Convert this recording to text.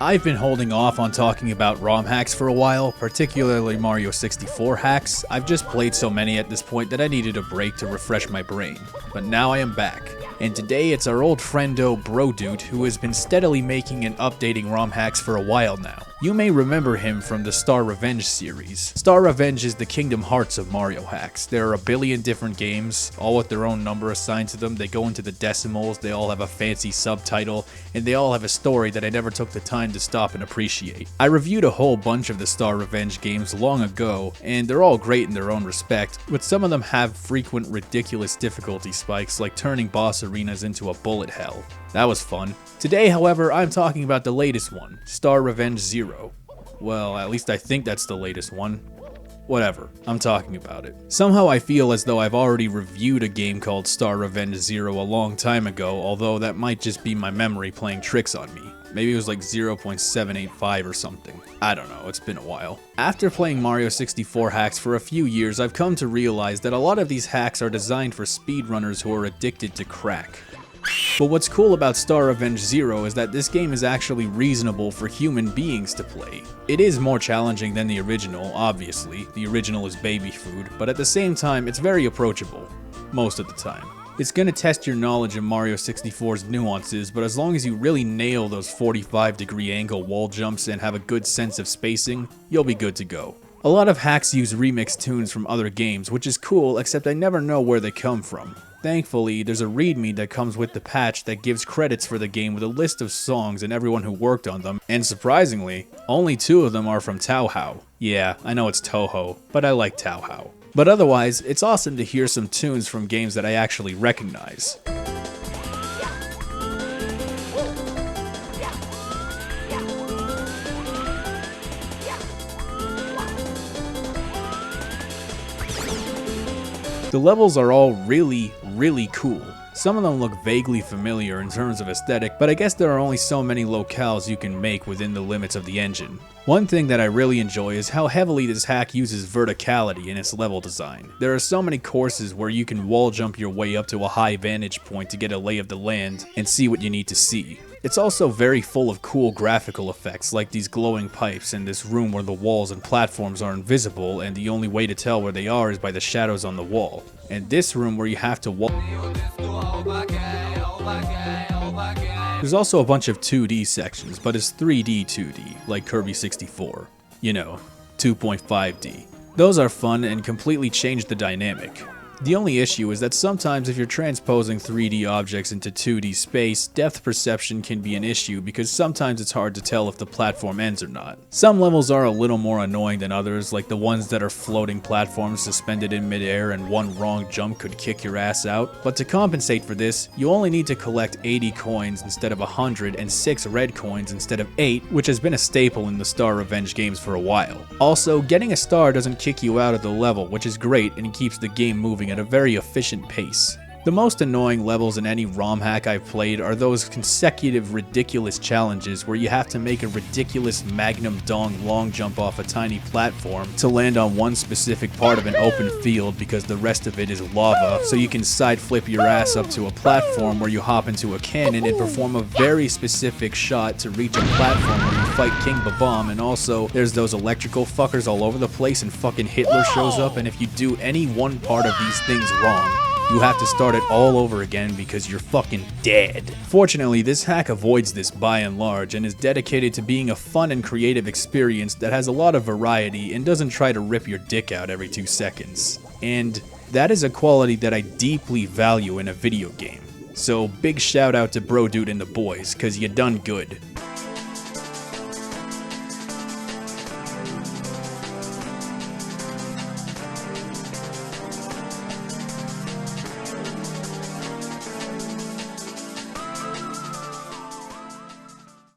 I've been holding off on talking about ROM hacks for a while, particularly Mario 64 hacks. I've just played so many at this point that I needed a break to refresh my brain. But now I am back. And today it's our old friendo Dobrute, who has been steadily making and updating ROM hacks for a while now. You may remember him from the Star Revenge series. Star Revenge is the Kingdom Hearts of Mario hacks. There are a billion different games, all with their own number assigned to them. They go into the decimals, they all have a fancy subtitle, and they all have a story that I never took the time to stop and appreciate. I reviewed a whole bunch of the Star Revenge games long ago, and they're all great in their own respect, but some of them have frequent ridiculous difficulty spikes like turning boss arenas into a bullet hell. That was fun. Today, however, I'm talking about the latest one, Star Revenge 0. Well, at least I think that's the latest one. Whatever, I'm talking about it. Somehow I feel as though I've already reviewed a game called Star Revenge 0 a long time ago, although that might just be my memory playing tricks on me. Maybe it was like 0.785 or something. I don't know, it's been a while. After playing Mario 64 hacks for a few years, I've come to realize that a lot of these hacks are designed for speedrunners who are addicted to crack. But what's cool about Star Revenge 0 is that this game is actually reasonable for human beings to play. It is more challenging than the original, obviously. The original is baby food, but at the same time, it's very approachable. Most of the time. It's gonna test your knowledge of Mario 64's nuances, but as long as you really nail those 45-degree angle wall jumps and have a good sense of spacing, you'll be good to go. A lot of hacks use remix tunes from other games, which is cool, except I never know where they come from. Thankfully, there's a readme that comes with the patch that gives credits for the game with a list of songs and everyone who worked on them, and surprisingly, only 2 of them are from Touhou. Yeah, I know it's Toho, but I like Touhou. But otherwise, it's awesome to hear some tunes from games that I actually recognize. The levels are all really cool. Some of them look vaguely familiar in terms of aesthetic, but I guess there are only so many locales you can make within the limits of the engine. One thing that I really enjoy is how heavily this hack uses verticality in its level design. There are so many courses where you can wall jump your way up to a high vantage point to get a lay of the land and see what you need to see. It's also very full of cool graphical effects like these glowing pipes in this room where the walls and platforms are invisible and the only way to tell where they are is by the shadows on the wall. And this room where you have to walk. There's also a bunch of 2D sections, but it's 3D 2D, like Kirby 64. You know, 2.5D. Those are fun and completely change the dynamic. The only issue is that sometimes if you're transposing 3D objects into 2D space, depth perception can be an issue because sometimes it's hard to tell if the platform ends or not. Some levels are a little more annoying than others, like the ones that are floating platforms suspended in midair and one wrong jump could kick your ass out. But to compensate for this, you only need to collect 80 coins instead of 100 and 6 red coins instead of 8, which has been a staple in the Star Revenge games for a while. Also, getting a star doesn't kick you out of the level, which is great and keeps the game moving at a very efficient pace. The most annoying levels in any ROM hack I've played are those consecutive ridiculous challenges where you have to make a ridiculous Magnum Dong long jump off a tiny platform to land on one specific part of an open field because the rest of it is lava, so you can side flip your ass up to a platform where you hop into a cannon and perform a very specific shot to reach a platform where you fight King Babam, and also there's those electrical fuckers all over the place and fucking Hitler shows up, and if you do any one part of these things wrong, you have to start it all over again because you're fucking dead. Fortunately, this hack avoids this by and large and is dedicated to being a fun and creative experience that has a lot of variety and doesn't try to rip your dick out every 2 seconds. And that is a quality that I deeply value in a video game. So big shout out to Bro Dude and the boys, cause you done good.